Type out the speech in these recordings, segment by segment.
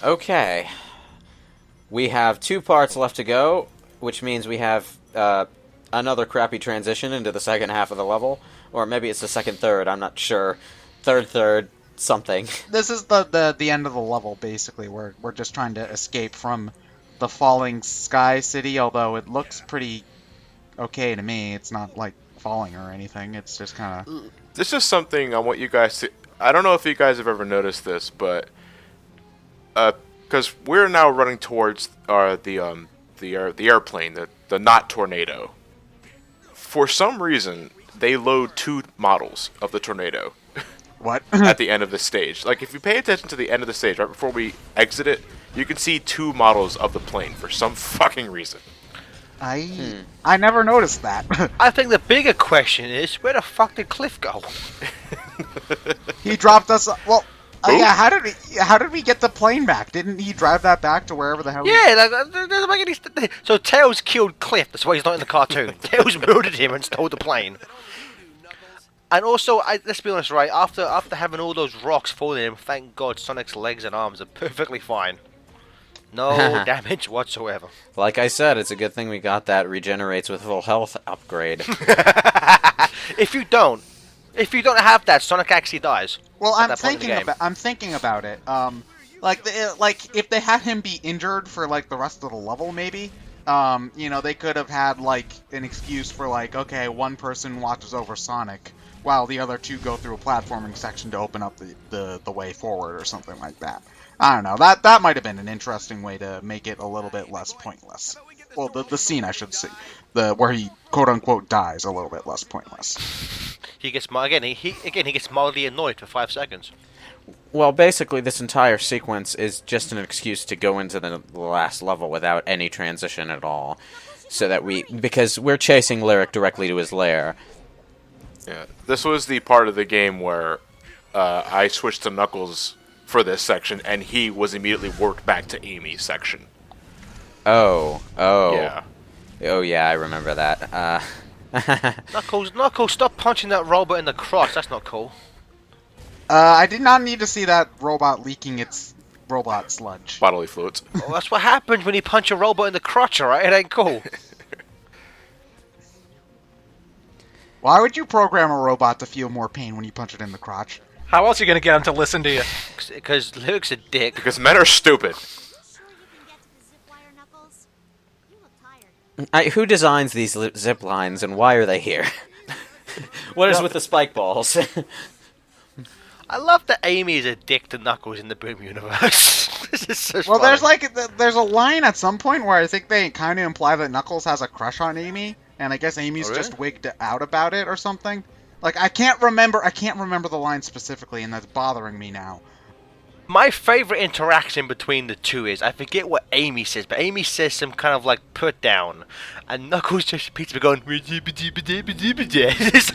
Okay. We have 2 parts left to go, which means we have another crappy transition into the second half of the level. Or maybe it's the second third, I'm not sure. Third, something. This is the end of the level, basically. We're just trying to escape from the falling sky city, although it looks pretty okay to me. It's not, like, falling or anything. It's just kind of... This is something I want you guys to... I don't know if you guys have ever noticed this, but... Because we're now running towards the airplane, the not tornado. For some reason, they load 2 models of the tornado. What? At the end of the stage. Like, if you pay attention to the end of the stage, right before we exit it, you can see 2 models of the plane for some fucking reason. I never noticed that. I think the bigger question is, where the fuck did Cliff go? He dropped us... Well, yeah, how did we get the plane back? Didn't he drive that back to wherever the hell... Yeah, doesn't make any... So Tails killed Cliff, that's why he's not in the cartoon. Tails murdered him and stole the plane. And also, let's be honest, right, after having all those rocks fall in him, thank God Sonic's legs and arms are perfectly fine. No damage whatsoever. Like I said, it's a good thing we got that regenerates with full health upgrade. If you don't have that, Sonic actually dies. Well, I'm thinking about it. Like if they had him be injured for like the rest of the level, maybe. You know, they could have had like an excuse for like, okay, one person watches over Sonic while the other 2 go through a platforming section to open up the way forward or something like that. I don't know. That might have been an interesting way to make it a little bit less pointless. Well, the scene, I should say, where he quote unquote dies, a little bit less pointless. He gets he gets mildly annoyed for 5 seconds. Well, basically, this entire sequence is just an excuse to go into the last level without any transition at all, so that because we're chasing Lyric directly to his lair. Yeah, this was the part of the game where I switched to Knuckles for this section, and he was immediately worked back to Amy's section. Oh. Yeah. Oh, yeah, I remember that. Knuckles, stop punching that robot in the crotch. That's not cool. I did not need to see that robot leaking its robot sludge. Bodily fluids. Well, that's what happens when you punch a robot in the crotch, alright? It ain't cool. Why would you program a robot to feel more pain when you punch it in the crotch? How else are you going to get him to listen to you? Because Lyric's a dick. Because men are stupid. Who designs these zip lines and why are they here? What is with the spike balls? I love that Amy is a dick to Knuckles in the Boom universe. This is so Well, funny. there's a line at some point where I think they kind of imply that Knuckles has a crush on Amy, and I guess Amy's just wigged out about it or something. Like, I can't remember the line specifically, and that's bothering me now. My favorite interaction between the 2 is, I forget what Amy says, but Amy says some kind of like put down, and Knuckles just repeats it going, just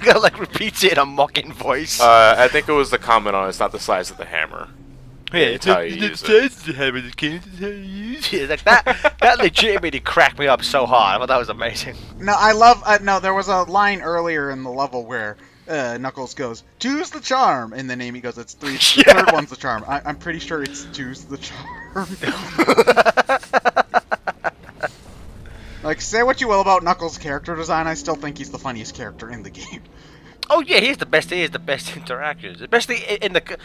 kind of like repeats it in a mocking voice. I think it was the comment on it's not the size of the hammer. Yeah, it's how you use it. Like that legitimately cracked me up so hard. I thought that was amazing. No, I love... no, there was a line earlier in the level where Knuckles goes, choose the charm, and then Amy goes, it's 3, the third one's the charm. I'm pretty sure it's choose the charm. Like, say what you will about Knuckles' character design, I still think he's the funniest character in the game. Oh yeah, he is the best interactions. Especially in the...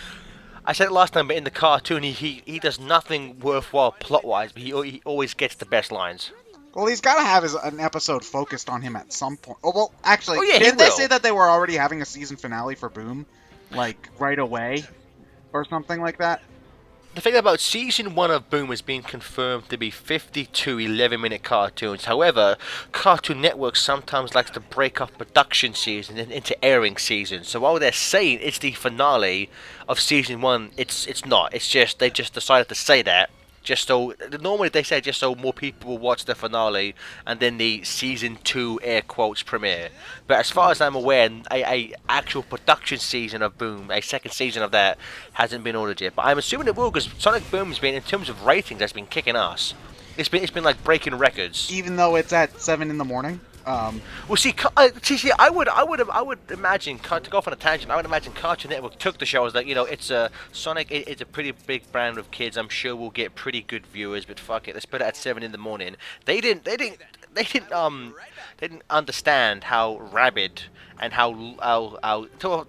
I said it last time, but in the cartoon, he does nothing worthwhile plot-wise, but he always gets the best lines. Well, he's got to have an episode focused on him at some point. Oh, well, actually, yeah, didn't they say that they were already having a season finale for Boom? Like, right away? Or something like that? The thing about Season 1 of Boom has been confirmed to be 52 11-minute cartoons. However, Cartoon Network sometimes likes to break up production season into airing seasons. So while they're saying it's the finale of Season 1, it's not. It's just, they just decided to say that. Just so, normally they say just so more people will watch the finale and then the Season 2 air quotes premiere. But as far as I'm aware, a actual production season of Boom, a second season of that, hasn't been ordered yet. But I'm assuming it will, because Sonic Boom has been, in terms of ratings, that's been kicking ass. It's been like breaking records. Even though it's at 7 in the morning? Well, see, I would imagine to go off on a tangent. I would imagine Cartoon Network took the show as like, it's a Sonic. It's a pretty big brand of kids. I'm sure we'll get pretty good viewers, but fuck it, let's put it at 7 in the morning. They didn't understand how rabid and how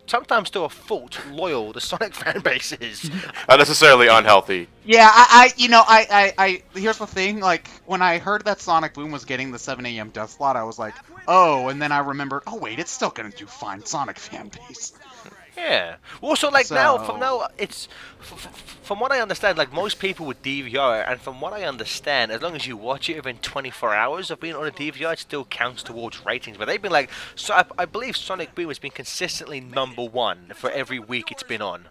sometimes to a fault loyal the Sonic fan base is. Unnecessarily unhealthy. Yeah, I here's the thing, like, when I heard that Sonic Boom was getting the 7 a.m. death slot, I was like, oh, and then I remembered, oh wait, it's still gonna do fine, Sonic fan base. Yeah. Also, like, from now, it's from what I understand, like, most people with DVR, and from what I understand, as long as you watch it within 24 hours of being on a DVR, it still counts towards ratings. But they've been like, so I believe Sonic Boom has been consistently #1 for every week it's been on.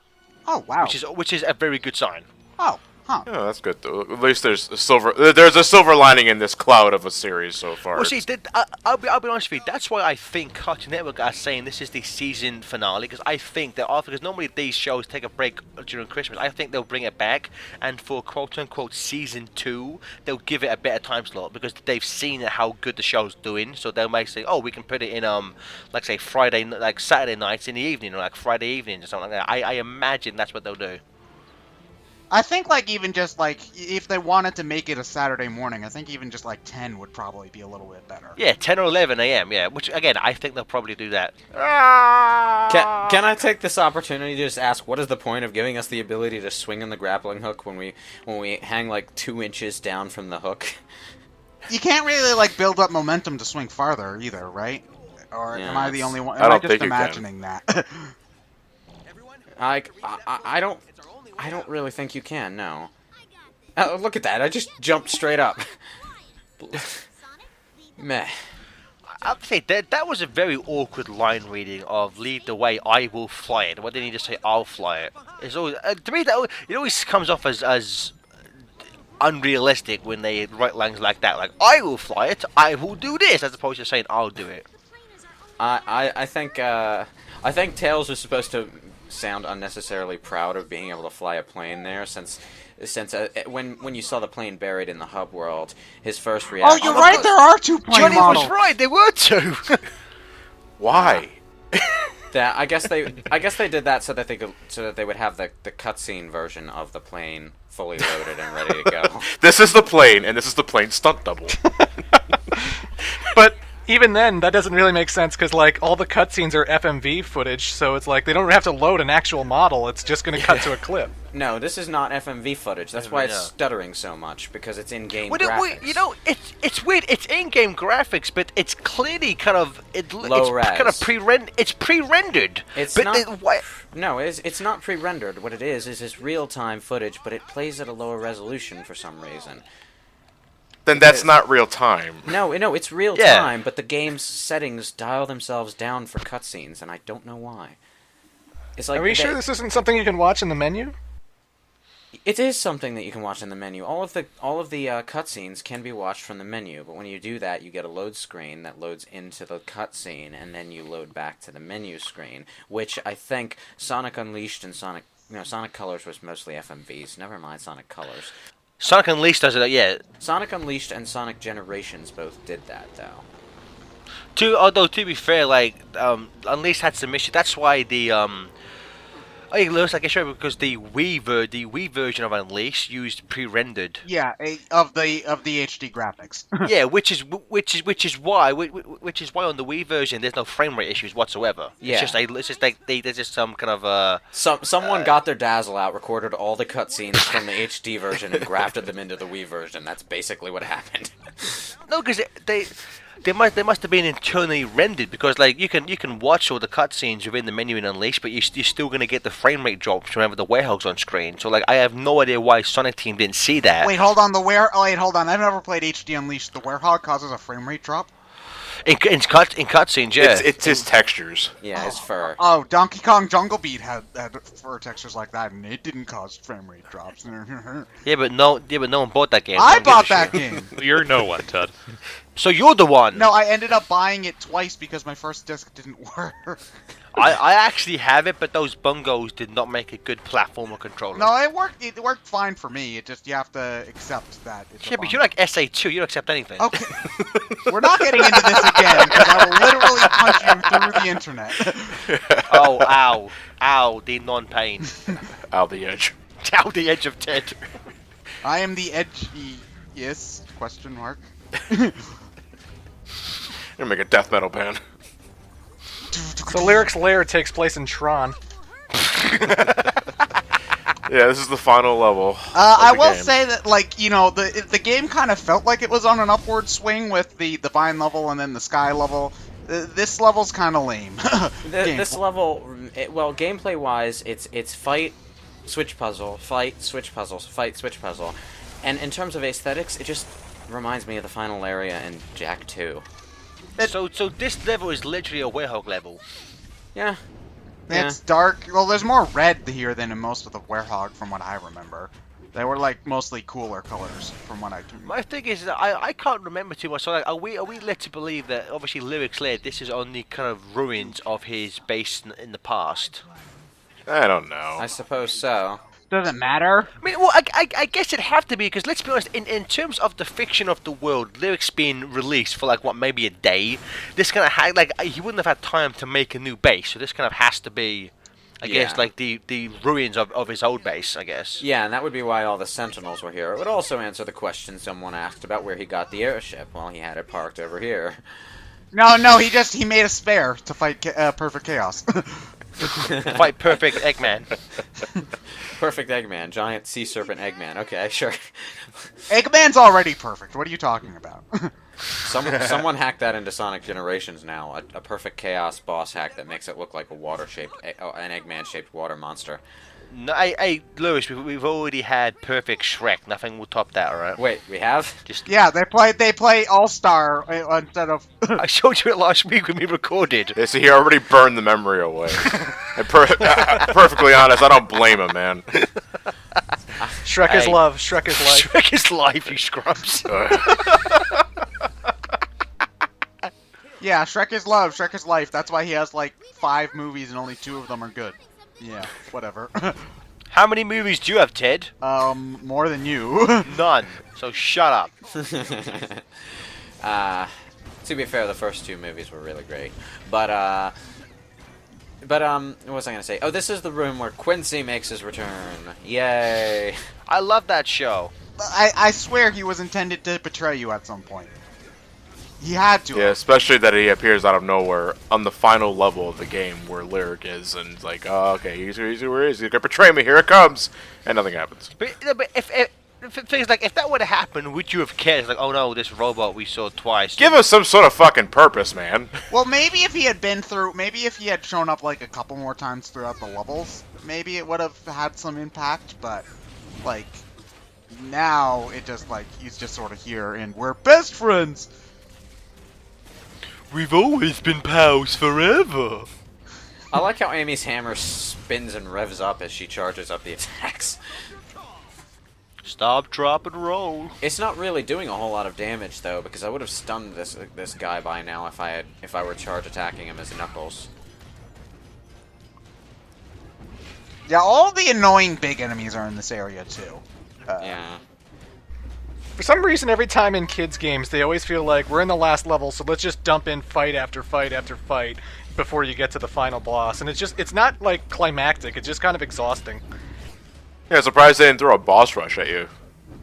Oh wow. Which is a very good sign. Oh, huh. Yeah, that's good though. At least there's a silver lining in this cloud of a series so far. Well, see, I'll be honest with you. That's why I think Cartoon Network are saying this is the season finale, because I think that because normally these shows take a break during Christmas. I think they'll bring it back, and for quote unquote season 2, they'll give it a better time slot because they've seen how good the show's doing. So they might say, oh, we can put it in like say Friday, like Saturday nights in the evening, or like Friday evening or something like that. I imagine that's what they'll do. I think, like, even just, like, if they wanted to make it a Saturday morning, I think even just, like, 10 would probably be a little bit better. Yeah, 10 or 11 a.m., yeah. Which, again, I think they'll probably do that. Can I take this opportunity to just ask, what is the point of giving us the ability to swing in the grappling hook when we hang, like, 2 inches down from the hook? You can't really, like, build up momentum to swing farther, either, right? Or Yeah, am I the only one? I Am I don't just think you can. imagining that? I don't really think you can, no. Oh, look at that, I just jumped straight up. Meh. I'll say that was a very awkward line reading of "lead the way, I will fly it." Why didn't he just say "I'll fly it"? It's always to me that it always comes off as unrealistic when they write lines like that, like "I will fly it, I will do this," as opposed to saying "I'll do it." I think Tails was supposed to sound unnecessarily proud of being able to fly a plane there, since when you saw the plane buried in the hub world, his first reaction. Oh, you're right. There are 2 plane Johnny models. was right. There were 2. Why? That I guess they did that so that they would have the cutscene version of the plane fully loaded and ready to go. This is the plane, and this is the plane stunt double. But even then, that doesn't really make sense because, like, all the cutscenes are FMV footage, so it's like they don't have to load an actual model. It's just going to cut to a clip. No, this is not FMV footage. That's why it's stuttering so much, because it's in-game Well, graphics. it's weird. It's in-game graphics, but it's clearly kind of Low res. kind of It's pre-rendered. It's but not. No, it's not pre-rendered. What it is it's real-time footage, but it plays at a lower resolution for some reason. Then that's not real time. No, it's real time, but the game's settings dial themselves down for cutscenes, and I don't know why. It's like Are we sure this isn't something you can watch in the menu? It is something that you can watch in the menu. All of the cutscenes can be watched from the menu, but when you do that, you get a load screen that loads into the cutscene, and then you load back to the menu screen, which I think Sonic Unleashed and Sonic Colors was mostly FMVs. Never mind Sonic Colors. Sonic Unleashed does it, yeah. Sonic Unleashed and Sonic Generations both did that, though. Although to be fair, like Unleashed had some issues. That's why the it looks like it's right because the Wii version of Unleashed used pre-rendered. Yeah, of the HD graphics. Yeah, which is why on the Wii version there's no frame rate issues whatsoever. Yeah. It's just like there's just some kind of Someone got their Dazzle out, recorded all the cutscenes from the HD version, and grafted them into the Wii version. That's basically what happened. No, because they must have been internally rendered, because like you can watch all the cutscenes within the menu in Unleashed, but you're still gonna get the frame rate drops whenever the Werehog's on screen. So like I have no idea why Sonic Team didn't see that. Wait, hold on. I've never played HD Unleashed. The Werehog causes a frame rate drop. In cutscenes, yeah. It's his textures. Yeah, his fur. Oh, Donkey Kong Jungle Beat had fur textures like that, and it didn't cause frame rate drops. Yeah, but no one bought that game. I bought that game. You're no one, Todd. So you're the one. No, I ended up buying it twice because my first disc didn't work. I actually have it, but those bungos did not make a good platformer controller. No, it worked. It worked fine for me. It just you have to accept that. It's Yeah, but you're like SA2. You don't accept anything. Okay, we're not getting into this again because I will literally punch you through the internet. Oh, ow. Ow, the non-pain. Out the edge. Ow, the edge of Ted. I am the edgiest question mark. Gonna make a death metal band. So Lyric's lair takes place in Tron. Yeah, this is the final level. I will say that, like, you know, the game kind of felt like it was on an upward swing with the Divine level and then the Sky level. This level's kind of lame. This level, well, gameplay-wise, it's fight, switch puzzle, fight, switch puzzles, fight, switch puzzle. And in terms of aesthetics, it just reminds me of the final area in Jak 2. So this level is literally a werehog level. Yeah. It's dark. Well, there's more red here than in most of the Werehog, from what I remember. They were like mostly cooler colors, from what I can. My thing is that I can't remember too much. So like, are we led to believe that obviously Lyric's lair, this is only kind of ruins of his base in the past? I don't know. I suppose so. Doesn't matter. I mean, well, I guess it'd have to be, because let's be honest, in terms of the fiction of the world, Lyric's being released for like, what, maybe a day? This kind of, like, he wouldn't have had time to make a new base, so this kind of has to be, I guess, like the ruins of his old base, I guess. Yeah, and that would be why all the Sentinels were here. It would also answer the question someone asked about where he got the airship. Well, he had it parked over here. No, he made a spare to fight Perfect Chaos. Fight Perfect Eggman. Perfect Eggman, giant sea serpent Eggman. Okay, sure. Eggman's already perfect. What are you talking about? Someone hacked that into Sonic Generations now. A Perfect Chaos boss hack that makes it look like an Eggman-shaped water monster. No, hey, Lewis, we've already had Perfect Shrek. Nothing will top that, alright? Wait, we have? Just Yeah, they play All Star instead of. I showed you it last week when we recorded. Yeah, see, he already burned the memory away. And perfectly honest, I don't blame him, man. Shrek is love. Shrek is life. Shrek is life, you scrubs. Yeah, Shrek is love. Shrek is life. That's why he has like 5 movies and only 2 of them are good. Yeah, whatever. How many movies do you have, Ted? More than you. None. So shut up. To be fair, the first 2 movies were really great. But what was I going to say? Oh, this is the room where Quincy makes his return. Yay. I love that show. I swear he was intended to betray you at some point. He had to. Yeah, especially that he appears out of nowhere on the final level of the game where Lyric is, and it's like, oh, okay, he's where he is. He's gonna betray me. Here it comes, and nothing happens. But if things like, if that would have happened, would you have cared? It's like, oh no, this robot we saw twice. Give us some sort of fucking purpose, man. Well, maybe if he had shown up like a couple more times throughout the levels, maybe it would have had some impact. But like now, it just like he's just sort of here, and we're best friends. We've always been pals forever. I like how Amy's hammer spins and revs up as she charges up the attacks. Stop, drop, and roll. It's not really doing a whole lot of damage though, because I would have stunned this guy by now if I were charge attacking him as Knuckles. Yeah, all the annoying big enemies are in this area too. Yeah. For some reason, every time in kids' games, they always feel like we're in the last level, so let's just dump in fight after fight after fight before you get to the final boss. And it's not like climactic, it's just kind of exhausting. Yeah, surprised they didn't throw a boss rush at you.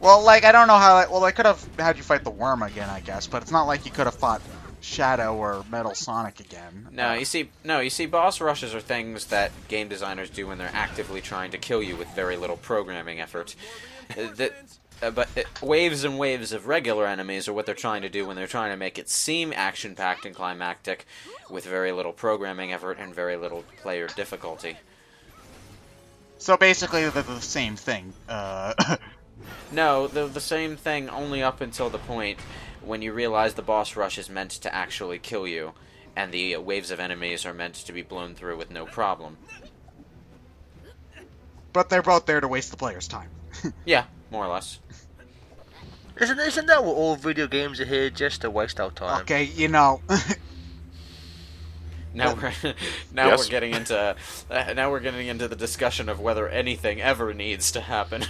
Well, like I don't know how. Well, they could have had you fight the worm again, I guess, but it's not like you could have fought Shadow or Metal Sonic again. No, you see, boss rushes are things that game designers do when they're actively trying to kill you with very little programming effort. But waves and waves of regular enemies are what they're trying to do when they're trying to make it seem action-packed and climactic with very little programming effort and very little player difficulty. So basically, they're the same thing. No, they're the same thing only up until the point when you realize the boss rush is meant to actually kill you, and the waves of enemies are meant to be blown through with no problem. But they're both there to waste the player's time. Yeah, more or less. Isn't that what all video games are here, just to waste our time? Okay, you know. Now we're Yes. we're getting into the discussion of whether anything ever needs to happen.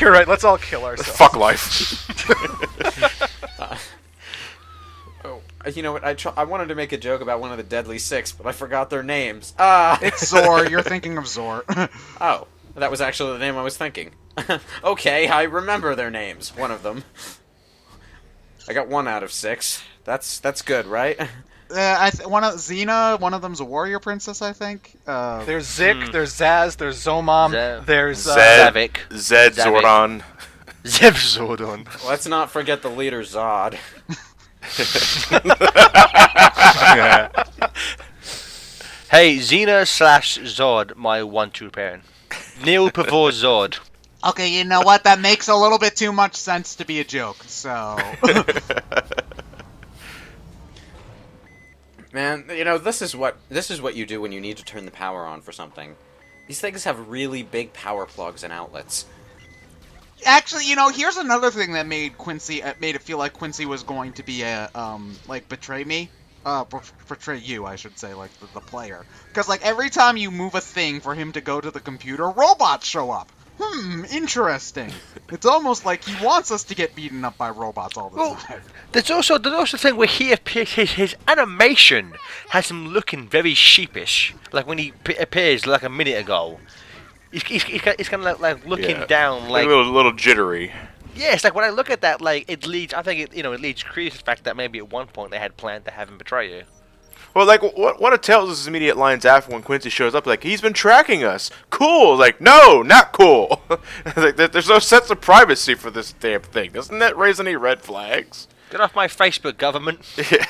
You're right. Let's all kill ourselves. Fuck life. Oh, you know what? I wanted to make a joke about one of the Deadly Six, but I forgot their names. Ah. It's Zor. You're thinking of Zor. Oh, that was actually the name I was thinking. Okay, I remember their names. One of them. I got 1 out of 6. That's good, right? One of Xena. One of them's a warrior princess, I think. There's Zik, there's Zaz, there's Zomom, Zev. there's Zed, Zavik. Zed Zavik. Zordon. Zev Zordon. Let's not forget the leader Zod. Hey, Xena / Zod, my 1-2 pairing. Neil Pavor Zod. Okay, you know what? That makes a little bit too much sense to be a joke. So. Man, you know, this is what you do when you need to turn the power on for something. These things have really big power plugs and outlets. Actually, you know, here's another thing that made it feel like Quincy was going to be betray me. Portray you, I should say, like the player. Because like every time you move a thing for him to go to the computer, robots show up. Interesting. It's almost like he wants us to get beaten up by robots all the time. There's also the thing where he appears, his animation has him looking very sheepish. Like when he appears like a minute ago. He's kind of like looking down, like a little jittery. yeah. It's like when I look at that, like it leads. I think it leads credence to the fact that maybe at one point they had planned to have him betray you. Well, like, one of Tails' immediate lines after when Quincy shows up, like, he's been tracking us. Cool. Like, no, not cool. Like, there's no sense of privacy for this damn thing. Doesn't that raise any red flags? Get off my Facebook, government. Yeah.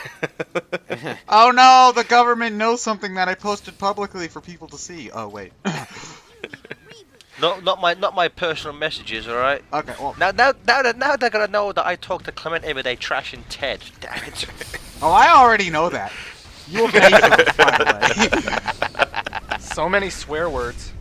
Oh no, the government knows something that I posted publicly for people to see. Oh wait. Not my personal messages, all right. Okay. Well. Now they're gonna know that I talk to Clement every day, trashing Ted. Damn it. Oh, I already know that. You will pay for it, by the way. so many swear words.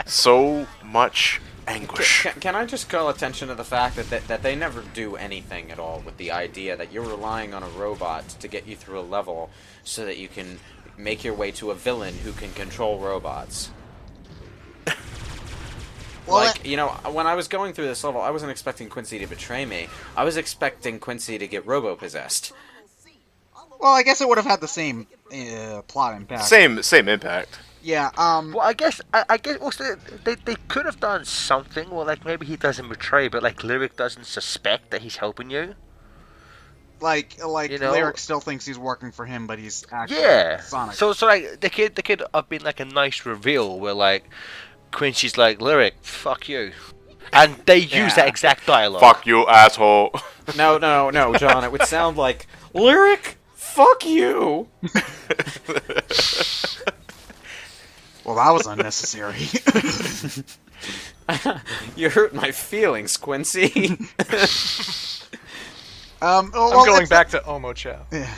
So much anguish. Can I just call attention to the fact that they never do anything at all with the idea that you're relying on a robot to get you through a level so that you can make your way to a villain who can control robots. Well, Like, you know, when I was going through this level, I wasn't expecting Quincy to betray me. I was expecting Quincy to get robo-possessed. Well, I guess it would have had the same plot impact. Same impact. Yeah. Well, I guess also they could have done something. Well, like maybe he doesn't betray, but like Lyric doesn't suspect that he's helping you. Like you know? Lyric still thinks he's working for him, but he's actually Yeah. Sonic. So like the kid have been like a nice reveal where like Quincy's like Lyric, fuck you, and they use that exact dialogue. Fuck you, asshole. No, John. It would sound like, Lyric, fuck you. Well, that was unnecessary. You hurt my feelings, Quincy. I'm well, going back to Omo Chow. Yeah.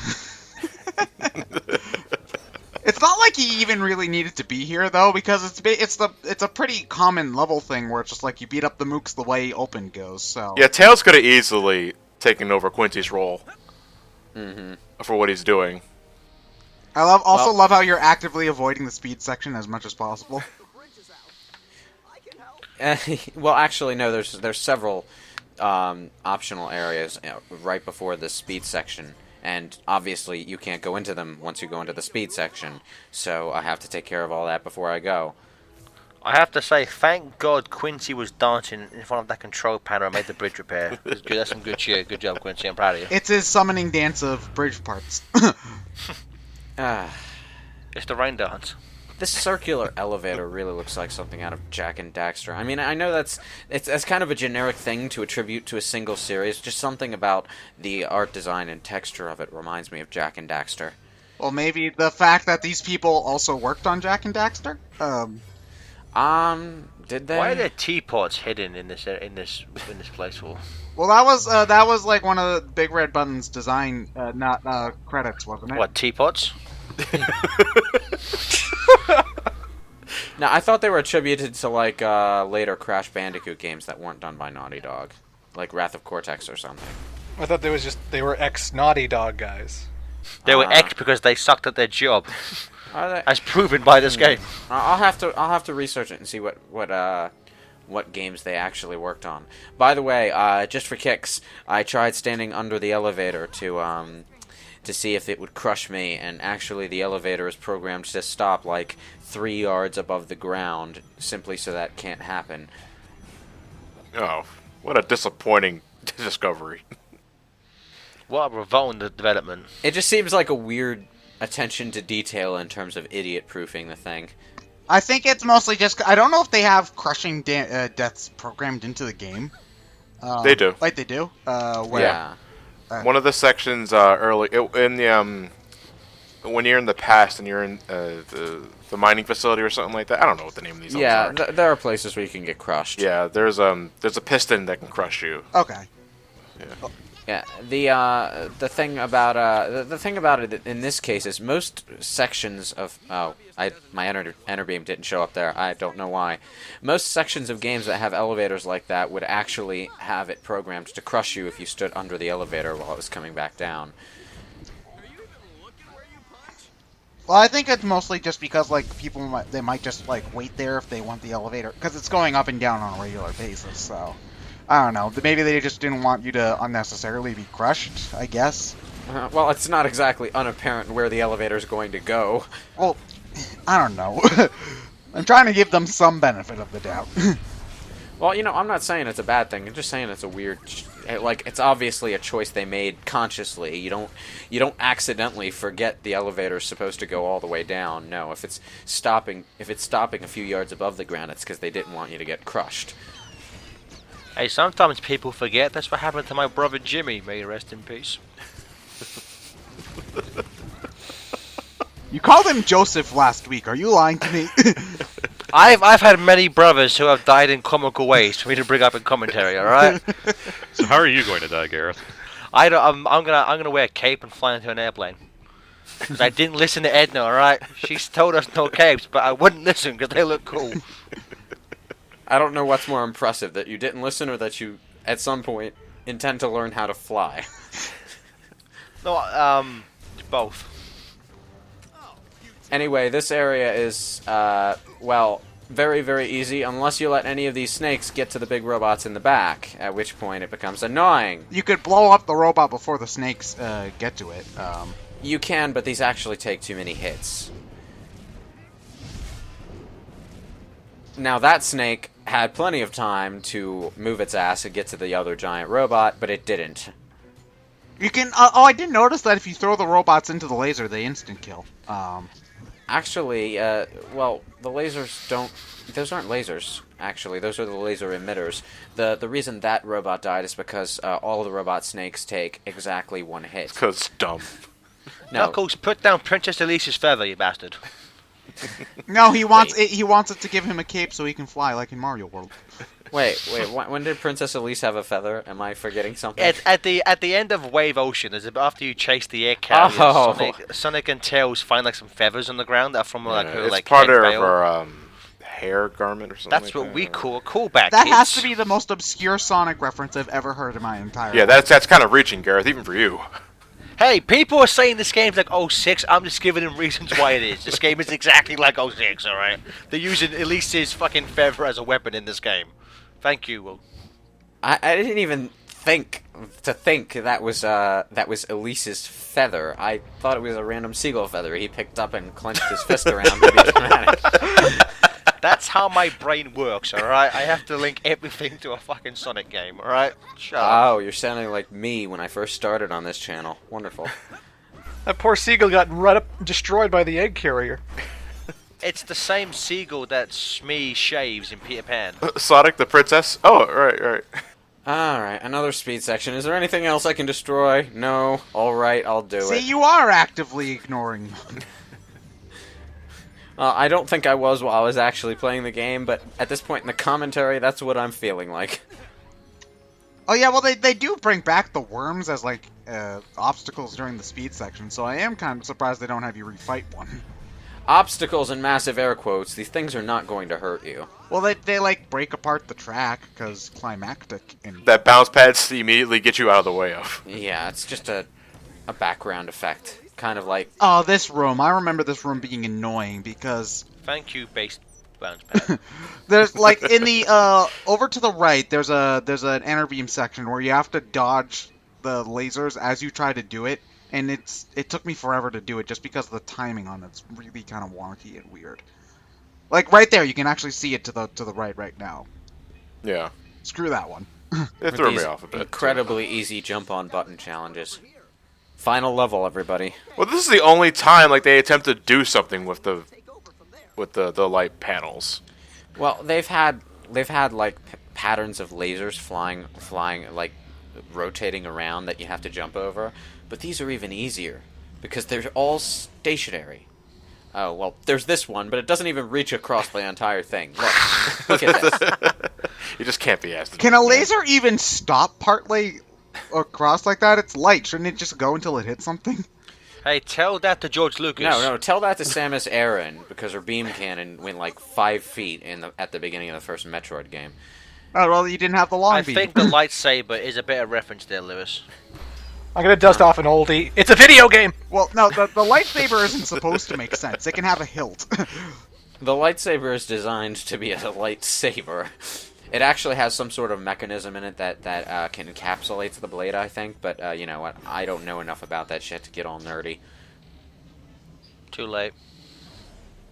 It's not like he even really needed to be here though, because it's a pretty common level thing where it's just like you beat up the mooks the way open goes. So Yeah, Tails could have easily taken over Quincy's role for what he's doing. I love how you're actively avoiding the speed section as much as possible. Well, actually, no. There's several optional areas right before the speed section, and obviously you can't go into them once you go into the speed section. So I have to take care of all that before I go. I have to say, thank God Quincy was dancing in front of that control panel and made the bridge repair. That's some good shit. Good job, Quincy. I'm proud of you. It's his summoning dance of bridge parts. It's the rain dance. This circular elevator really looks like something out of Jack and Daxter. I mean, I know that's kind of a generic thing to attribute to a single series. Just something about the art design and texture of it reminds me of Jack and Daxter. Well, maybe the fact that these people also worked on Jack and Daxter. Did they? Why are there teapots hidden in this place for? Well, that was like one of the Big Red Button's design, not credits, wasn't it? What, teapots? Now, I thought they were attributed to, like, later Crash Bandicoot games that weren't done by Naughty Dog. Like Wrath of Cortex or something. I thought they were ex-Naughty Dog guys. They were X because they sucked at their job, Are they? as proven by this game. I'll have to research it and see what games they actually worked on. By the way, just for kicks, I tried standing under the elevator to see if it would crush me, and actually the elevator is programmed to stop like 3 yards above the ground, simply so that can't happen. Oh, what a disappointing discovery. What a revolt in the development. It just seems like a weird attention to detail in terms of idiot-proofing the thing. I think it's mostly just... I don't know if they have crushing deaths programmed into the game. They do. Like they do? Where? Yeah. One of the sections early in the when you're in the past and you're in the mining facility or something like that. I don't know what the name of these Yeah, are. there are places where you can get crushed. Yeah, there's a piston that can crush you. Okay. Yeah, the thing about it in this case is most sections of my enter beam didn't show up there. I don't know why. Most sections of games that have elevators like that would actually have it programmed to crush you if you stood under the elevator while it was coming back down. Well, I think it's mostly just because like people might just like wait there if they want the elevator because it's going up and down on a regular basis. So I don't know. Maybe they just didn't want you to unnecessarily be crushed. I guess. Well, it's not exactly unapparent where the elevator is going to go. Well, I don't know. I'm trying to give them some benefit of the doubt. Well, I'm not saying it's a bad thing. I'm just saying it's a weird, like, it's obviously a choice they made consciously. You don't accidentally forget the elevator's supposed to go all the way down. No, if it's stopping a few yards above the ground, it's because they didn't want you to get crushed. Hey, sometimes people forget. That's what happened to my brother Jimmy. May he rest in peace. You called him Joseph last week. Are you lying to me? I've had many brothers who have died in comical ways for me to bring up in commentary. All right. So how are you going to die, Gareth? I'm gonna wear a cape and fly into an airplane. 'Cause I didn't listen to Edna. All right. She's told us no capes, but I wouldn't listen because they look cool. I don't know what's more impressive, that you didn't listen or that you, at some point, intend to learn how to fly. No, both. Anyway, this area is, well, very, very easy, unless you let any of these snakes get to the big robots in the back, at which point it becomes annoying. You could blow up the robot before the snakes get to it. You can, but these actually take too many hits. Now, that snake had plenty of time to move its ass and get to the other giant robot, but it didn't. You can. I did notice that if you throw the robots into the laser, they instant kill. Actually, well, the lasers don't... Those aren't lasers, actually. Those are the laser emitters. The reason that robot died is because all of the robot snakes take exactly one hit. Because it's dumb. No. Knuckles, put down Princess Elise's feather, you bastard. No, he wants it. He wants it to give him a cape so he can fly like in Mario World. Wait, when did Princess Elise have a feather? Am I forgetting something? At the end of Wave Ocean, after you chase the air carrier, Oh. Sonic and Tails find like some feathers on the ground that are from like her it's like part head of veil. her hair garment or something. That's like what that. we call a callback. That kids. has to be the most obscure Sonic reference I've ever heard in my entire Yeah, life. that's kind of reaching, Gareth, even for you. Hey, people are saying this game's like 06. I'm just giving them reasons why it is. This game is exactly like 06, alright? They're using Elise's fucking feather as a weapon in this game. Thank you, Will. I didn't even think that was Elise's feather. I thought it was a random seagull feather he picked up and clenched his fist around to be dramatic. That's how my brain works, alright? I have to link everything to a fucking Sonic game, alright? Shut up. Oh, you're sounding like me when I first started on this channel. Wonderful. That poor seagull got destroyed by the egg carrier. It's the same seagull that Smee shaves in Peter Pan. Sonic the Princess? Oh, right. Alright, another speed section. Is there anything else I can destroy? No. Alright, I'll do See, it. you are actively ignoring. I don't think I was while I was actually playing the game, but at this point in the commentary, that's what I'm feeling like. Oh yeah, well they do bring back the worms as like obstacles during the speed section, so I am kind of surprised they don't have you refight one. obstacles in massive air quotes, these things are not going to hurt you. Well, they like break apart the track because climactic. And That bounce pads immediately get you out of the way of. Yeah, it's just a background effect. Kind of like... Oh, this room. I remember this room being annoying because... Thank you, base bounce pad. There's like in the over to the right. There's an enter beam section where you have to dodge the lasers as you try to do it, and it took me forever to do it just because of the timing on it's really kind of wonky and weird. Like right there, you can actually see it to the right now. Yeah. Screw that one. It threw me off a bit. Incredibly easy jump on button challenges. Final level, everybody. Well, this is the only time like they attempt to do something with the light panels. Well, they've had like patterns of lasers flying like rotating around that you have to jump over, but these are even easier because they're all stationary. Oh, well, there's this one, but it doesn't even reach across the entire thing. Look at this. You just can't be asked. Can a laser even stop partly across like that? It's light. Shouldn't it just go until it hits something? Hey, tell that to George Lucas. No, tell that to Samus Aran, because her beam cannon went like 5 feet at the beginning of the first Metroid game. Oh, well, you didn't have the long I beam. think the lightsaber is a better reference there, Lewis. I'm gonna dust off an oldie. It's a video game! Well, no, the lightsaber isn't supposed to make sense. It can have a hilt. The lightsaber is designed to be a lightsaber. It actually has some sort of mechanism in it that can encapsulate the blade, I think, but you know what? I don't know enough about that shit to get all nerdy. Too late.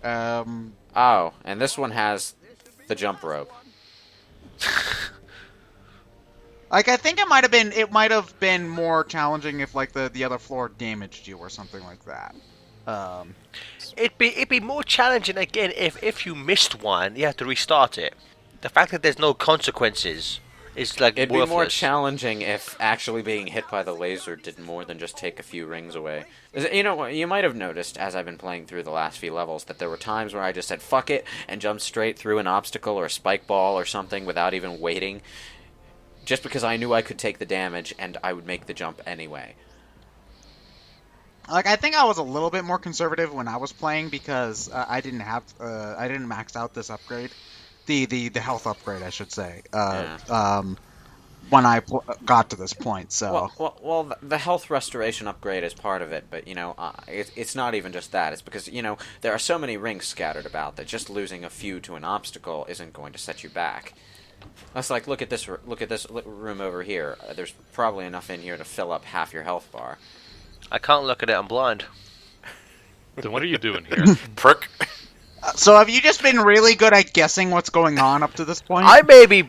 Oh, and this one has the jump rope. Like, I think it might have been more challenging if like the other floor damaged you or something like that. It'd be more challenging again if you missed one, you have to restart it. The fact that there's no consequences is like It'd worthless. be more challenging if actually being hit by the laser did more than just take a few rings away. You know, you might have noticed as I've been playing through the last few levels that there were times where I just said fuck it and jumped straight through an obstacle or a spike ball or something without even waiting, just because I knew I could take the damage and I would make the jump anyway. Like, I think I was a little bit more conservative when I was playing because I didn't max out this upgrade, the health upgrade, I should say. When I got to this point, so. Well, the health restoration upgrade is part of it, but you know, it's not even just that. It's because you know there are so many rings scattered about that just losing a few to an obstacle isn't going to set you back. That's like look at this room over here. There's probably enough in here to fill up half your health bar. I can't look at it, I'm blind. Then what are you doing here? Prick. So have you just been really good at guessing what's going on up to this point? I may be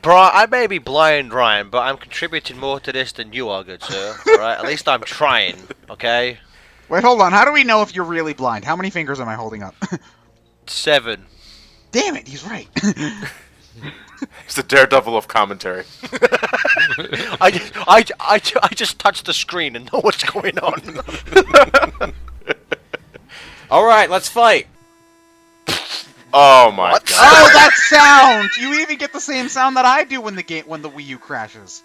blind, Ryan, but I'm contributing more to this than you are, good sir. Alright? At least I'm trying, okay? Wait, hold on. How do we know if you're really blind? How many fingers am I holding up? 7. Damn it, he's right. He's the daredevil of commentary. I just touched the screen and know what's going on. Alright, let's fight! Oh my god. Oh, that sound! You even get the same sound that I do when the Wii U crashes.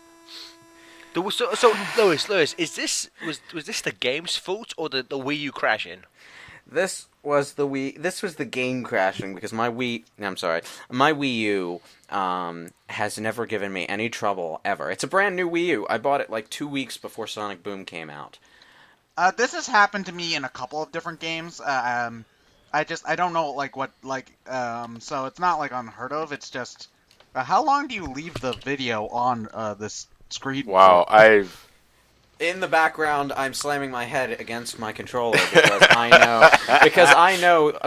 So Lewis, was this the game's fault or the Wii U crashing? This was the game crashing because my Wii U has never given me any trouble ever. It's a brand new Wii U. I bought it like 2 weeks before Sonic Boom came out. This has happened to me in a couple of different games. I don't know so it's not like unheard of. It's just how long do you leave the video on this screen? Wow, In the background, I'm slamming my head against my controller because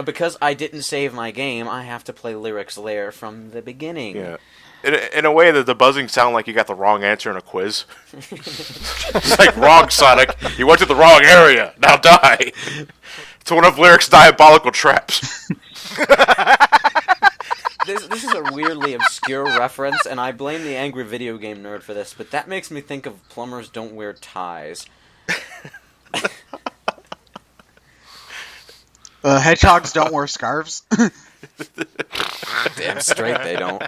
because I didn't save my game, I have to play Lyric's Lair from the beginning. yeah. In a way that the buzzing sound like you got the wrong answer in a quiz. It's like, wrong, Sonic. You went to the wrong area. Now die. It's one of Lyric's diabolical traps. This is a weirdly obscure reference, and I blame the angry video game nerd for this, but that makes me think of plumbers don't wear ties. Hedgehogs don't wear scarves. Damn straight they don't.